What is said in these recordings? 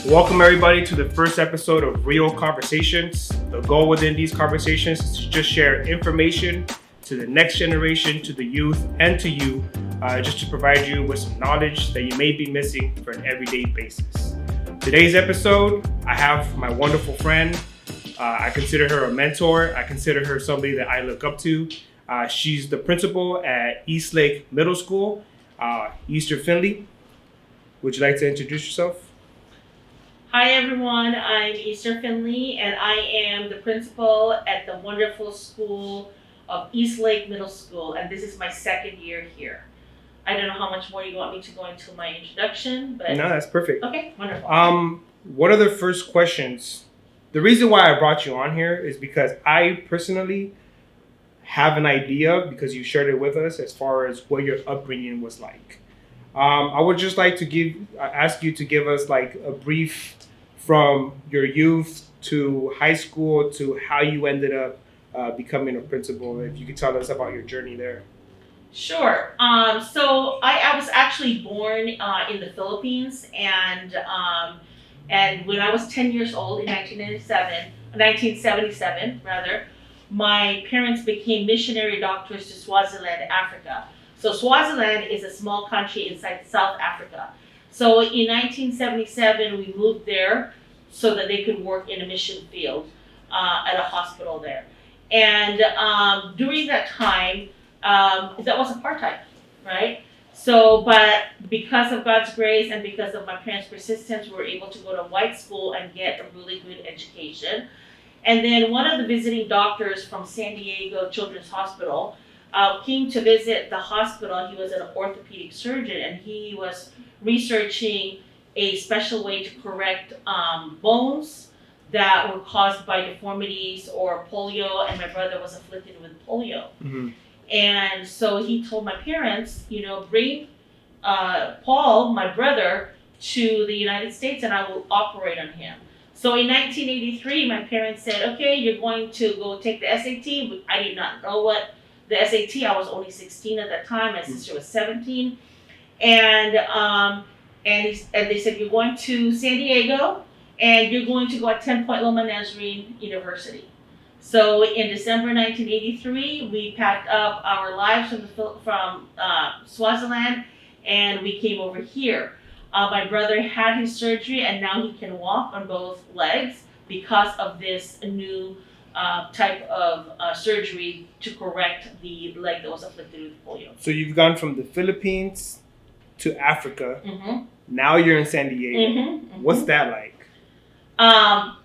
Welcome everybody to the first episode of Reo Konversations. The goal within these conversations is to just share information to the next generation, to the youth, and to you, just to provide you with some knowledge that you may be missing for an everyday basis. Today's episode, I have my wonderful friend. I consider her a mentor. I consider her somebody that I look up to. She's the principal at Eastlake Middle School, Eastern Finley. Would you like to introduce yourself? Hi everyone, I'm Easter Finley and I am the principal at the wonderful school of Eastlake Middle School, and this is my second year here. I don't know how much more you want me to go into my introduction, but... No, that's perfect. Okay, wonderful. What are the first questions? The reason why I brought you on here is because I personally have an idea, because you shared it with us, as far as what your upbringing was like. I would just like to ask you to give us like a brief from your youth to high school to how you ended up becoming a principal. If you could tell us about your journey there. Sure. So I was actually born in the Philippines, and when I was 10 years old in 1977 rather, my parents became missionary doctors to Swaziland, Africa. So Swaziland is a small country inside South Africa. So in 1977, we moved there so that they could work in a mission field at a hospital there. And during that time, that was apartheid, right? So, but because of God's grace and because of my parents' persistence, we were able to go to white school and get a really good education. And then one of the visiting doctors from San Diego Children's Hospital came to visit the hospital. He was an orthopedic surgeon, and he was researching a special way to correct bones that were caused by deformities or polio, and my brother was afflicted with polio. Mm-hmm. And so he told my parents, bring Paul, my brother, to the United States and I will operate on him. So in 1983, my parents said, okay, you're going to go take the SAT. I did not know what the SAT, I was only 16 at that time. My sister was 17. And they said, you're going to San Diego and you're going to go attend Point Loma Nazarene University. So in December 1983, we packed up our lives from Swaziland and we came over here. My brother had his surgery and now he can walk on both legs because of this new type of surgery to correct the leg that was afflicted with polio. So you've gone from the Philippines to Africa. Mm-hmm. Now you're in San Diego. Mm-hmm. Mm-hmm. What's that like?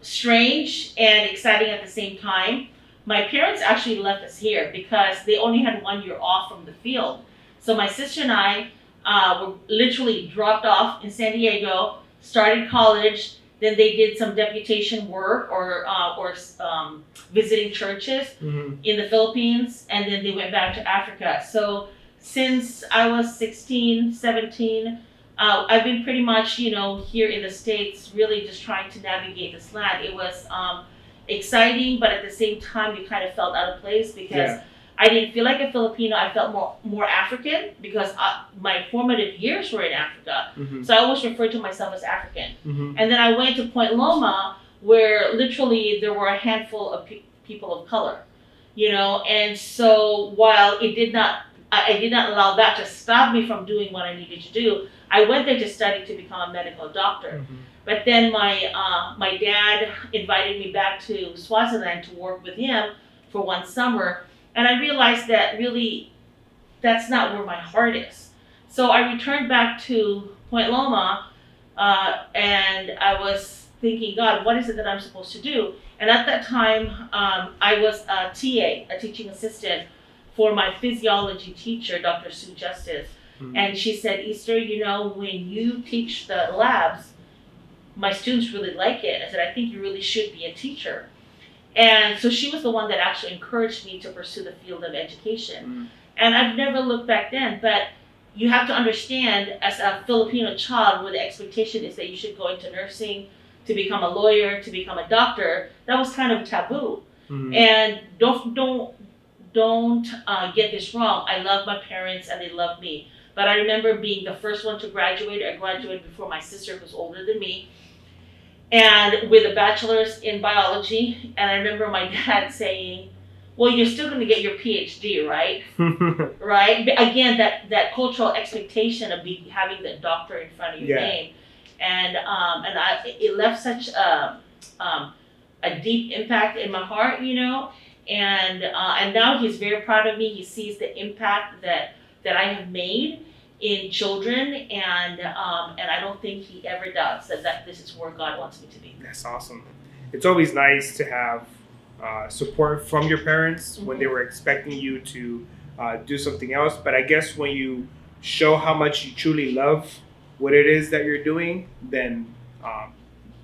Strange and exciting at the same time. My parents actually left us here because they only had 1 year off from the field. So my sister and I were literally dropped off in San Diego, started college. Then they did some deputation work or visiting churches mm-hmm. in the Philippines, and then they went back to Africa. So since I was 16, 17, I've been pretty much, here in the States, really just trying to navigate this land. It was exciting, but at the same time, you kind of felt out of place because I didn't feel like a Filipino. I felt more African because my formative years were in Africa. Mm-hmm. So I always referred to myself as African. Mm-hmm. And then I went to Point Loma, where literally there were a handful of people of color, And so while I did not allow that to stop me from doing what I needed to do, I went there to study to become a medical doctor. Mm-hmm. But then my dad invited me back to Swaziland to work with him for one summer. And I realized that really that's not where my heart is. So I returned back to Point Loma and I was thinking, God, what is it that I'm supposed to do? And at that time, I was a TA, a teaching assistant for my physiology teacher, Dr. Sue Justice. Mm-hmm. And she said, Easter, when you teach the labs, my students really like it. I said, I think you really should be a teacher. And so she was the one that actually encouraged me to pursue the field of education. Mm. And I've never looked back then, but you have to understand as a Filipino child where the expectation is that you should go into nursing, to become a lawyer, to become a doctor. That was kind of taboo. Mm. And don't get this wrong. I love my parents and they love me. But I remember being the first one to graduate. I graduated before my sister, who's older than me. and with a bachelor's in biology. And I remember my dad saying, well, you're still going to get your PhD, right? Right? But again, that cultural expectation of having the doctor in front of your name. And it left such a deep impact in my heart, and now he's very proud of me. He sees the impact that I have made in children, and I don't think he ever doubts that this is where God wants me to be. That's awesome. It's always nice to have support from your parents when they were expecting you to do something else. But I guess when you show how much you truly love what it is that you're doing, then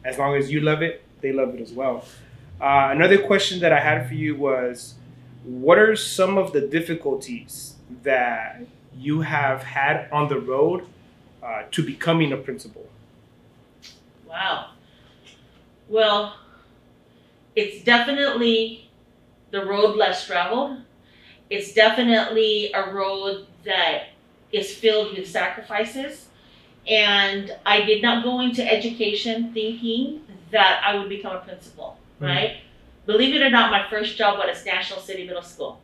as long as you love it, they love it as well. Another question that I had for you was, what are some of the difficulties that you have had on the road to becoming a principal? Wow. Well, it's definitely the road less traveled. It's definitely a road that is filled with sacrifices. And I did not go into education thinking that I would become a principal, right? Believe it or not, my first job was at National City Middle School.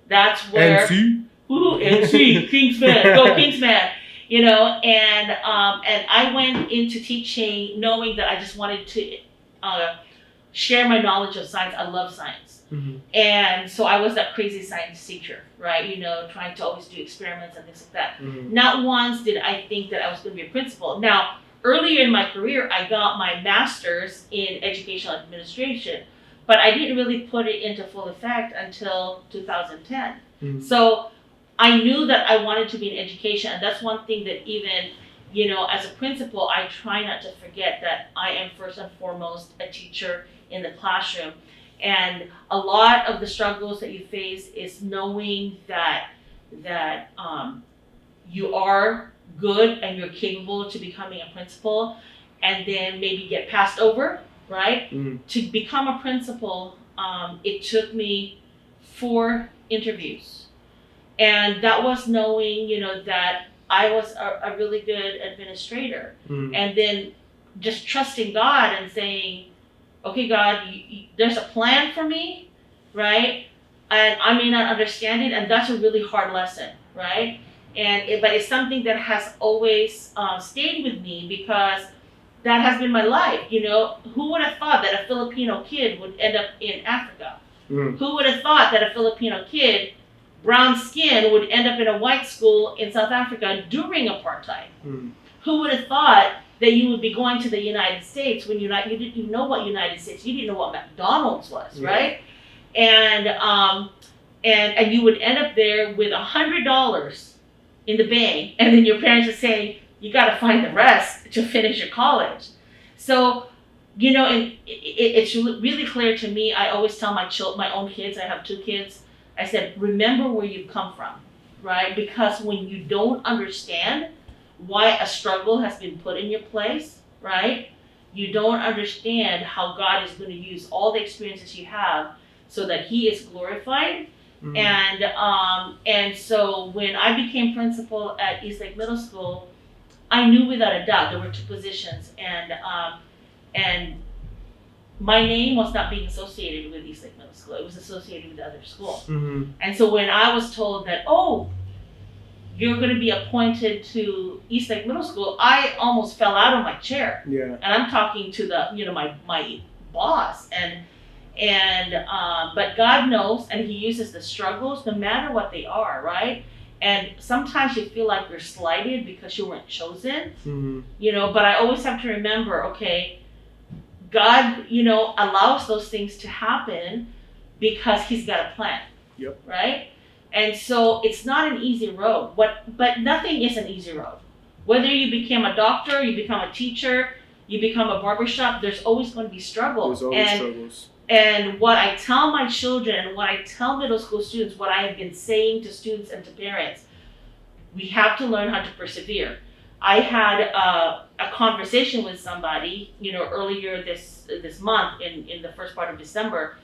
That's where... NC? NC, Kingsman, go Kingsman. And I went into teaching knowing that I just wanted to share my knowledge of science. I love science. And so I was that crazy science teacher, right? Trying to always do experiments and things like that. Not once did I think that I was going to be a principal. Now, earlier in my career, I got my master's in educational administration, but I didn't really put it into full effect until 2010. So I knew that I wanted to be in education, and that's one thing that even, as a principal, I try not to forget that I am first and foremost a teacher in the classroom. And a lot of the struggles that you face is knowing that you are good and you're capable to becoming a principal, and then maybe get passed over, right? To become a principal, it took me 4 interviews. And that was knowing, that I was a really good administrator. And then just trusting God and saying, okay, God, there's a plan for me, right? And I may not understand it, and that's a really hard lesson, right? But it's something that has always stayed with me, because that has been my life. Who would have thought that a Filipino kid would end up in Africa? Who would have thought that a Filipino kid, brown skin, would end up in a white school in South Africa during apartheid? Who would have thought that you would be going to the United States when you didn't know what United States, you didn't know what McDonald's was, right? And you would end up there with $100 in the bank, and then your parents are saying, you got to find the rest to finish your college. So, and it's really clear to me. I always tell my own kids, I have 2 kids, I said, remember where you've come from, right? Because when you don't understand why a struggle has been put in your place, right? You don't understand how God is going to use all the experiences you have so that He is glorified. And so when I became principal at Eastlake Middle School, I knew without a doubt there were 2 positions, and my name was not being associated with Eastlake Middle School. It was associated with the other school. And so when I was told that, you're going to be appointed to Eastlake Middle School, I almost fell out of my chair. And I'm talking to my boss, but God knows, and He uses the struggles, no matter what they are, right? And sometimes you feel like you're slighted because you weren't chosen, but I always have to remember, okay, God, allows those things to happen because He's got a plan, right? And so it's not an easy road. But nothing is an easy road. Whether you become a doctor, you become a teacher, you become a barbershop, there's always going to be struggles. There's always struggles. And what I tell my children and what I tell middle school students, what I have been saying to students and to parents, we have to learn how to persevere. I had a conversation with somebody, earlier this month in the first part of December,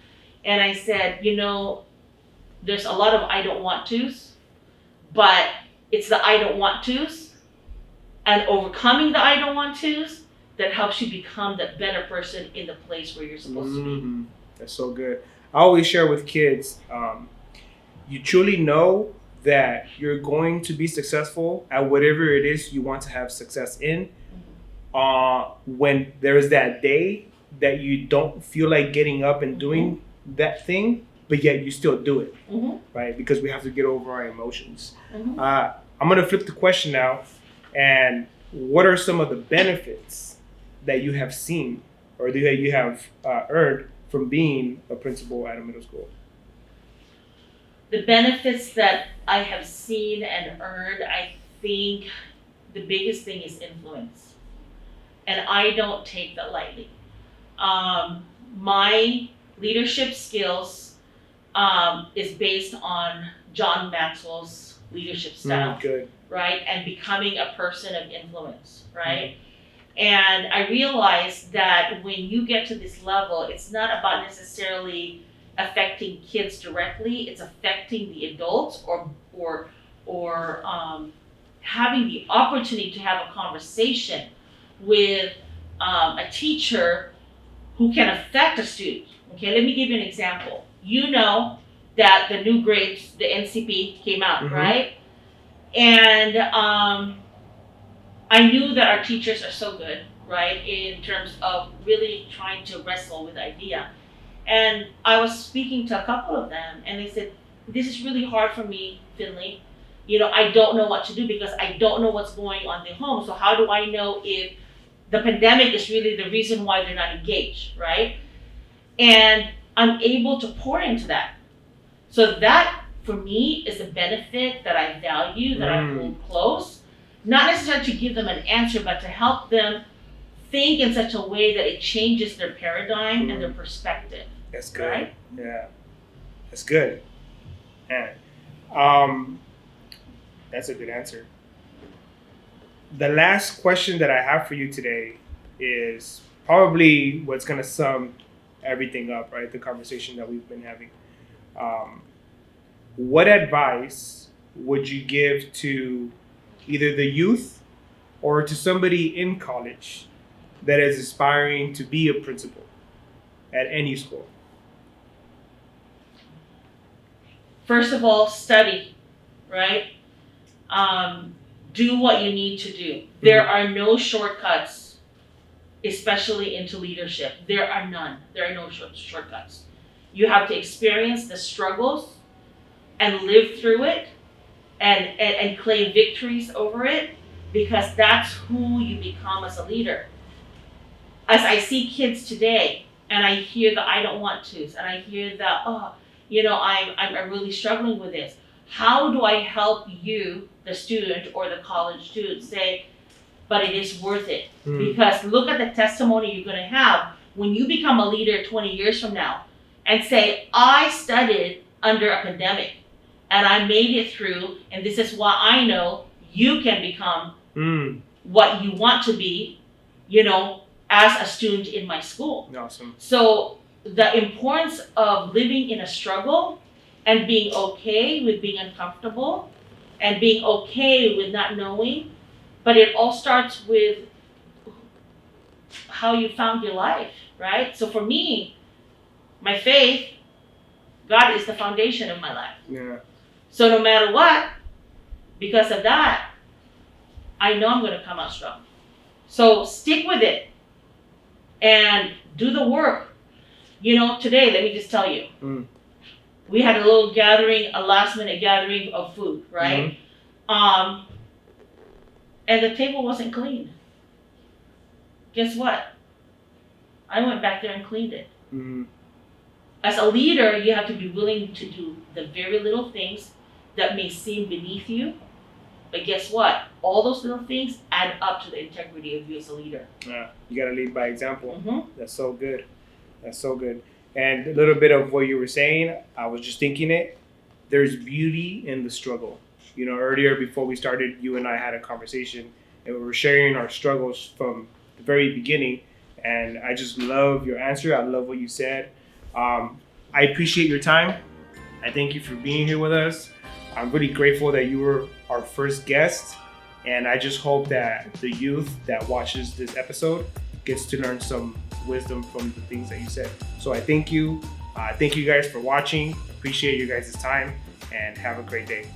and I said, there's a lot of I don't want tos, but it's the I don't want tos and overcoming the I don't want tos that helps you become the better person in the place where you're supposed to be. That's so good. I always share with kids, you truly know that you're going to be successful at whatever it is you want to have success in. When there is that day that you don't feel like getting up and doing that thing, but yet you still do it, right? Because we have to get over our emotions. I'm going to flip the question now. And what are some of the benefits that you have seen or that you have earned from being a principal at a middle school? The benefits that I have seen and earned, I think the biggest thing is influence. And I don't take that lightly. My leadership skills is based on John Maxwell's leadership style, right? And becoming a person of influence, right? And I realized that when you get to this level, it's not about necessarily affecting kids directly, it's affecting the adults or having the opportunity to have a conversation with a teacher who can affect a student. Okay, let me give you an example. You know that the new grades, the NCP came out, right? And I knew that our teachers are so good, right, in terms of really trying to wrestle with the idea. And I was speaking to a couple of them, and they said, this is really hard for me, Finley. You know, I don't know what to do because I don't know what's going on in the home. So how do I know if the pandemic is really the reason why they're not engaged, right? And I'm able to pour into that. So that, for me, is a benefit that I value, that I hold close. Not necessarily to give them an answer, but to help them think in such a way that it changes their paradigm and their perspective. That's good. Right? Yeah. That's good. And that's a good answer. The last question that I have for you today is probably what's going to sum everything up, right? The conversation that we've been having. What advice would you give to either the youth or to somebody in college that is aspiring to be a principal at any school? First of all, study, right? Do what you need to do. There are no shortcuts, especially into leadership. There are none. There are no shortcuts. You have to experience the struggles and live through it and claim victories over it, because that's who you become as a leader. As I see kids today and I hear the I don't want to's and I hear the, I'm really struggling with this. How do I help you, the student or the college student, say, but it is worth it? Because look at the testimony you're going to have when you become a leader 20 years from now and say, I studied under a pandemic and I made it through, and this is why I know you can become what you want to be, as a student in my school. Awesome. So the importance of living in a struggle and being okay with being uncomfortable and being okay with not knowing, but it all starts with how you found your life, right? So for me, my faith, God is the foundation of my life. Yeah. So no matter what, because of that, I know I'm going to come out strong. So stick with it and do the work. Today, let me just tell you, we had a little gathering, a last minute gathering of food, right? And the table wasn't clean. Guess what? I went back there and cleaned it. As a leader, you have to be willing to do the very little things that may seem beneath you. But guess what? All those little things add up to the integrity of you as a leader. Yeah, you got to lead by example. That's so good. That's so good. And a little bit of what you were saying, I was just thinking it. There's beauty in the struggle. Earlier before we started, you and I had a conversation and we were sharing our struggles from the very beginning. And I just love your answer. I love what you said. I appreciate your time. I thank you for being here with us. I'm really grateful that you were our first guest, and I just hope that the youth that watches this episode gets to learn some wisdom from the things that you said. So I thank you. Thank you guys for watching. Appreciate you guys' time and have a great day.